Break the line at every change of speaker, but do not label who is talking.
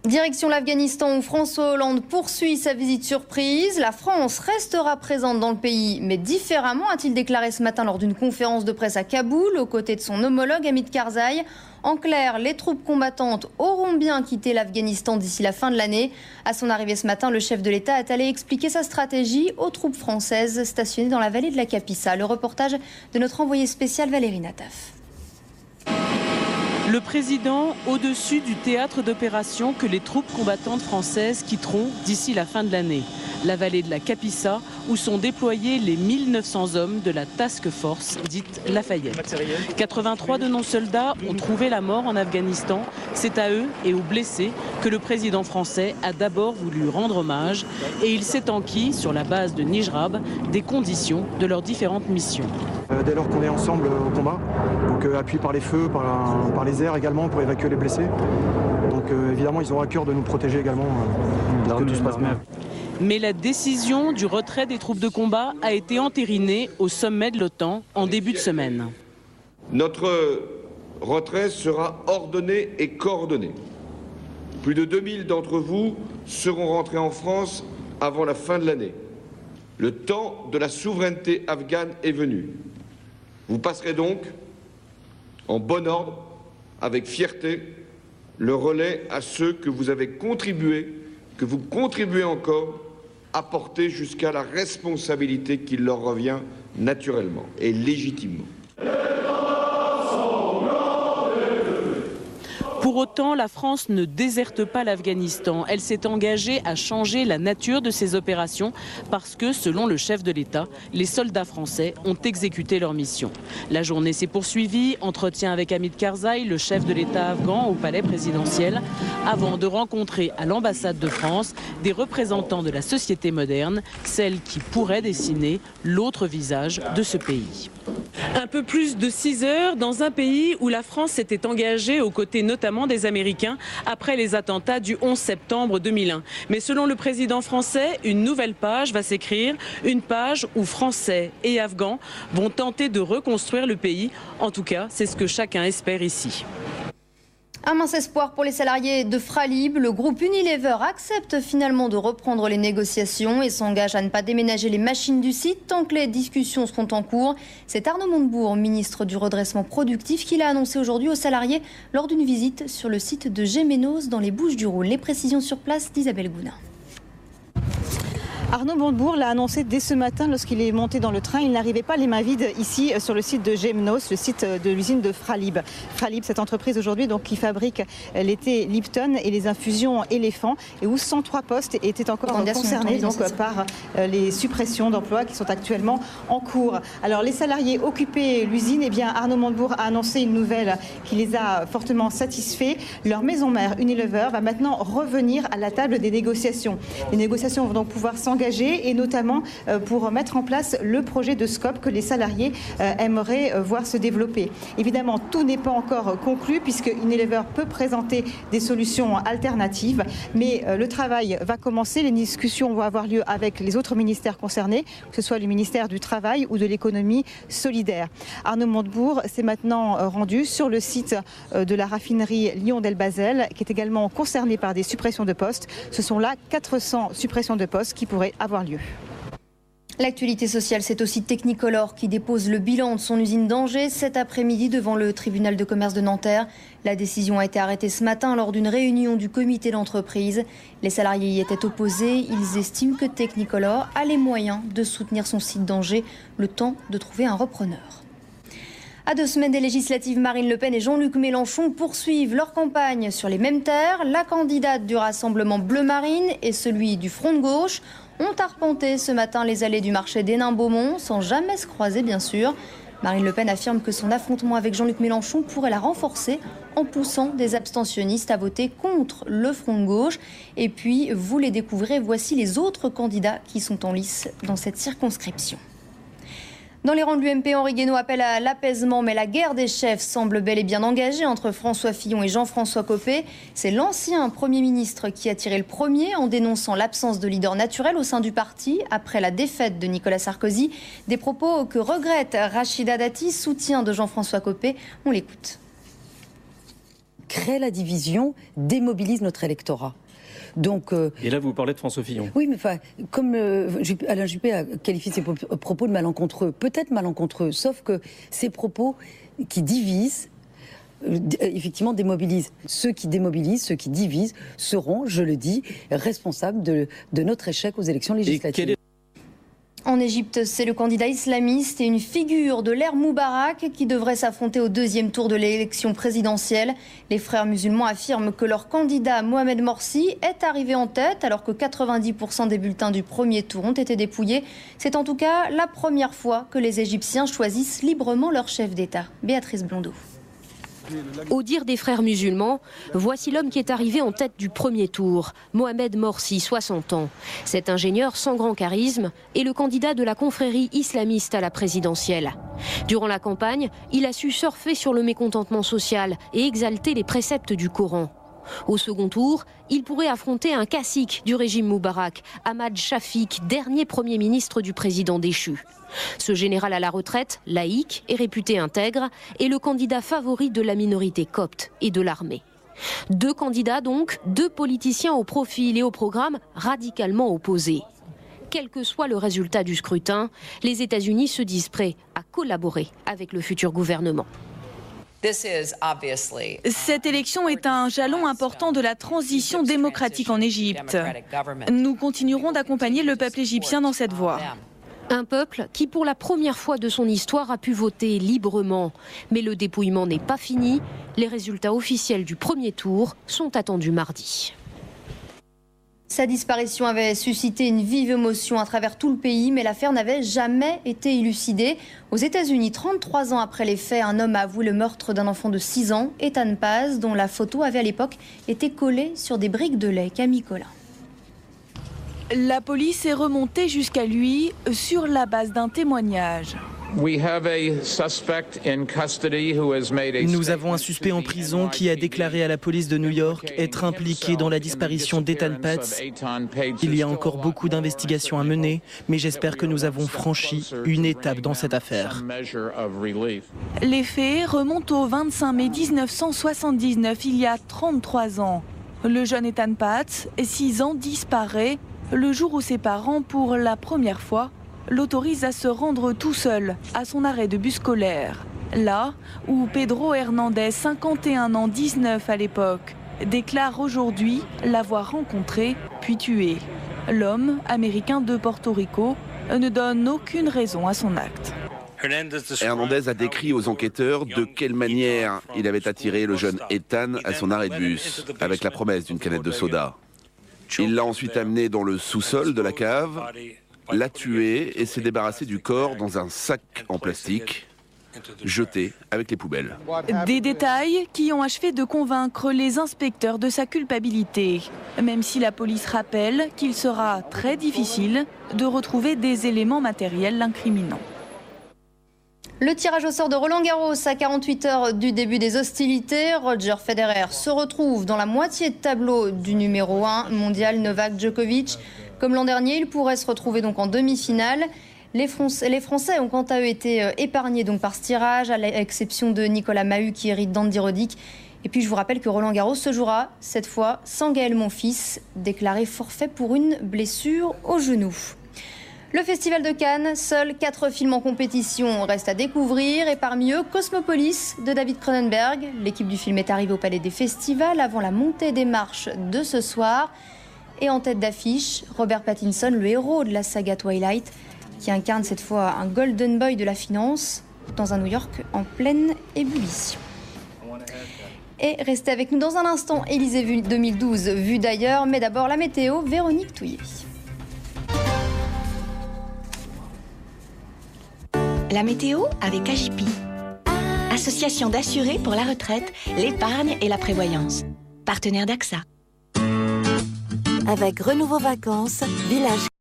Direction l'Afghanistan où François Hollande poursuit sa visite surprise. La France restera présente dans le pays, mais différemment, a-t-il déclaré ce matin lors d'une conférence de presse à Kaboul, aux côtés de son homologue Hamid Karzai. En clair, les troupes combattantes auront bien quitté l'Afghanistan d'ici la fin de l'année. À son arrivée ce matin, le chef de l'État est allé expliquer sa stratégie aux troupes françaises stationnées dans la vallée de la Kapisa. Le reportage de notre envoyée spéciale Valérie Nataf.
Le président au-dessus du théâtre d'opération que les troupes combattantes françaises quitteront d'ici la fin de l'année. La vallée de la Kapisa, où sont déployés les 1900 hommes de la Task Force, dite Lafayette. 83 de nos soldats ont trouvé la mort en Afghanistan. C'est à eux et aux blessés que le président français a d'abord voulu rendre hommage. Et il s'est enquis, sur la base de Nijrab, des conditions de leurs différentes missions.
Dès lors qu'on est ensemble au combat, donc appuyé par les feux, par les airs également pour évacuer les blessés. Donc évidemment ils ont à cœur de nous protéger également pour que tout se passe bien.
Mais la décision du retrait des troupes de combat a été entérinée au sommet de l'OTAN en début de semaine.
Notre retrait sera ordonné et coordonné. Plus de 2000 d'entre vous seront rentrés en France avant la fin de l'année. Le temps de la souveraineté afghane est venu. Vous passerez donc, en bon ordre, avec fierté, le relais à ceux que vous avez contribué, que vous contribuez encore à porter jusqu'à la responsabilité qui leur revient naturellement et légitimement.
Pour autant, la France ne déserte pas l'Afghanistan. Elle s'est engagée à changer la nature de ses opérations parce que, selon le chef de l'État, les soldats français ont exécuté leur mission. La journée s'est poursuivie, entretien avec Hamid Karzai, le chef de l'État afghan, au palais présidentiel, avant de rencontrer à l'ambassade de France des représentants de la société moderne, celle qui pourrait dessiner l'autre visage de ce pays. Un peu plus de 6 heures dans un pays où la France s'était engagée aux côtés notamment des Américains après les attentats du 11 septembre 2001. Mais selon le président français, une nouvelle page va s'écrire, une page où Français et Afghans vont tenter de reconstruire le pays. En tout cas, c'est ce que chacun espère ici.
Un mince espoir pour les salariés de Fralib. Le groupe Unilever accepte finalement de reprendre les négociations et s'engage à ne pas déménager les machines du site tant que les discussions seront en cours. C'est Arnaud Montebourg, ministre du redressement productif, qui l'a annoncé aujourd'hui aux salariés lors d'une visite sur le site de Gémenos dans les Bouches-du-Rhône. Les précisions sur place d'Isabelle Goudin.
Arnaud Montebourg l'a annoncé dès ce matin lorsqu'il est monté dans le train. Il n'arrivait pas les mains vides ici sur le site de Gémenos, le site de l'usine de Fralib. Fralib, cette entreprise aujourd'hui donc, qui fabrique les thés Lipton et les infusions éléphants et où 103 postes étaient encore concernés donc, par les suppressions d'emplois qui sont actuellement en cours. Alors les salariés occupés l'usine, eh bien, Arnaud Montebourg a annoncé une nouvelle qui les a fortement satisfaits. Leur maison mère Unilever va maintenant revenir à la table des négociations. Les négociations vont donc pouvoir s'engager et notamment pour mettre en place le projet de scope que les salariés aimeraient voir se développer. Évidemment, tout n'est pas encore conclu puisque Unilever peut présenter des solutions alternatives, mais le travail va commencer, les discussions vont avoir lieu avec les autres ministères concernés, que ce soit le ministère du Travail ou de l'économie solidaire. Arnaud Montebourg s'est maintenant rendu sur le site de la raffinerie Lyon-Delbazel, qui est également concerné par des suppressions de postes. Ce sont là 400 suppressions de postes qui pourraient avoir lieu.
L'actualité sociale, c'est aussi Technicolor qui dépose le bilan de son usine d'Angers cet après-midi devant le tribunal de commerce de Nanterre. La décision a été arrêtée ce matin lors d'une réunion du comité d'entreprise. Les salariés y étaient opposés. Ils estiment que Technicolor a les moyens de soutenir son site d'Angers, le temps de trouver un repreneur. À 2 semaines des législatives, Marine Le Pen et Jean-Luc Mélenchon poursuivent leur campagne sur les mêmes terres. La candidate du Rassemblement Bleu Marine et celui du Front de Gauche ont arpenté ce matin les allées du marché d'Hénin-Beaumont, sans jamais se croiser bien sûr. Marine Le Pen affirme que son affrontement avec Jean-Luc Mélenchon pourrait la renforcer en poussant des abstentionnistes à voter contre le Front de Gauche. Et puis, vous les découvrez, voici les autres candidats qui sont en lice dans cette circonscription. Dans les rangs de l'UMP, Henri Guénaud appelle à l'apaisement, mais la guerre des chefs semble bel et bien engagée entre François Fillon et Jean-François Copé. C'est l'ancien Premier ministre qui a tiré le premier en dénonçant l'absence de leader naturel au sein du parti après la défaite de Nicolas Sarkozy. Des propos que regrette Rachida Dati, soutien de Jean-François Copé. On l'écoute.
crée la division, démobilise notre électorat. Donc,
et là, vous parlez de François Fillon.
Oui, mais comme Alain Juppé a qualifié ses propos de malencontreux, peut-être malencontreux, sauf que ces propos qui divisent, effectivement démobilisent. Ceux qui démobilisent, ceux qui divisent, seront, je le dis, responsables de notre échec aux élections législatives.
En Égypte, c'est le candidat islamiste et une figure de l'ère Moubarak qui devrait s'affronter au deuxième tour de l'élection présidentielle. Les frères musulmans affirment que leur candidat Mohamed Morsi est arrivé en tête alors que 90% des bulletins du premier tour ont été dépouillés. C'est en tout cas la première fois que les Égyptiens choisissent librement leur chef d'État. Béatrice Blondeau.
Au dire des frères musulmans, voici l'homme qui est arrivé en tête du premier tour, Mohamed Morsi, 60 ans. Cet ingénieur sans grand charisme est le candidat de la confrérie islamiste à la présidentielle. Durant la campagne, il a su surfer sur le mécontentement social et exalter les préceptes du Coran. Au second tour, il pourrait affronter un cacique du régime Moubarak, Ahmad Shafik, dernier Premier ministre du président déchu. Ce général à la retraite, laïque et réputé intègre, est le candidat favori de la minorité copte et de l'armée. Deux candidats donc, deux politiciens au profil et au programme radicalement opposés. Quel que soit le résultat du scrutin, les États-Unis se disent prêts à collaborer avec le futur gouvernement.
Cette élection est un jalon important de la transition démocratique en Égypte. Nous continuerons d'accompagner le peuple égyptien dans cette voie.
Un peuple qui, pour la première fois de son histoire, a pu voter librement. Mais le dépouillement n'est pas fini. Les résultats officiels du premier tour sont attendus mardi.
Sa disparition avait suscité une vive émotion à travers tout le pays, mais l'affaire n'avait jamais été élucidée. Aux États-Unis, 33 ans après les faits, un homme a avoué le meurtre d'un enfant de 6 ans, Ethan Paz, dont la photo avait à l'époque été collée sur des briques de lait. Camille Collin.
La police est remontée jusqu'à lui sur la base d'un témoignage.
Nous avons un suspect en prison qui a déclaré à la police de New York être impliqué dans la disparition d'Ethan Paz. Il y a encore beaucoup d'investigations à mener, mais j'espère que nous avons franchi une étape dans cette affaire.
Les faits remontent au 25 mai 1979, il y a 33 ans. Le jeune Ethan Paz, 6 ans, disparaît le jour où ses parents, pour la première fois, l'autorisent à se rendre tout seul à son arrêt de bus scolaire. Là où Pedro Hernandez, 51 ans, 19 à l'époque, déclare aujourd'hui l'avoir rencontré puis tué. L'homme, américain de Porto Rico, ne donne aucune raison à son acte.
Hernandez a décrit aux enquêteurs de quelle manière il avait attiré le jeune Ethan à son arrêt de bus, avec la promesse d'une canette de soda. Il l'a ensuite amené dans le sous-sol de la cave, l'a tué et s'est débarrassé du corps dans un sac en plastique, jeté avec les poubelles.
Des détails qui ont achevé de convaincre les inspecteurs de sa culpabilité, même si la police rappelle qu'il sera très difficile de retrouver des éléments matériels l'incriminant.
Le tirage au sort de Roland-Garros à 48 heures du début des hostilités. Roger Federer se retrouve dans la moitié de tableau du numéro 1 mondial Novak Djokovic. Comme l'an dernier, il pourrait se retrouver donc en demi-finale. Les Français ont quant à eux été épargnés donc par ce tirage, à l'exception de Nicolas Mahut qui hérite d'Andy Roddick. Et puis je vous rappelle que Roland-Garros se jouera cette fois sans Gaël Monfils, déclaré forfait pour une blessure au genou. Le Festival de Cannes, seuls 4 films en compétition restent à découvrir et parmi eux Cosmopolis de David Cronenberg. L'équipe du film est arrivée au Palais des Festivals avant la montée des marches de ce soir. Et en tête d'affiche, Robert Pattinson, le héros de la saga Twilight, qui incarne cette fois un golden boy de la finance dans un New York en pleine ébullition. Et restez avec nous dans un instant, Élysée 2012, vue d'ailleurs, mais d'abord la météo, Véronique Touillet.
La météo avec AJP, association d'assurés pour la retraite, l'épargne et la prévoyance. Partenaire d'AXA.
Avec Renouveau Vacances, village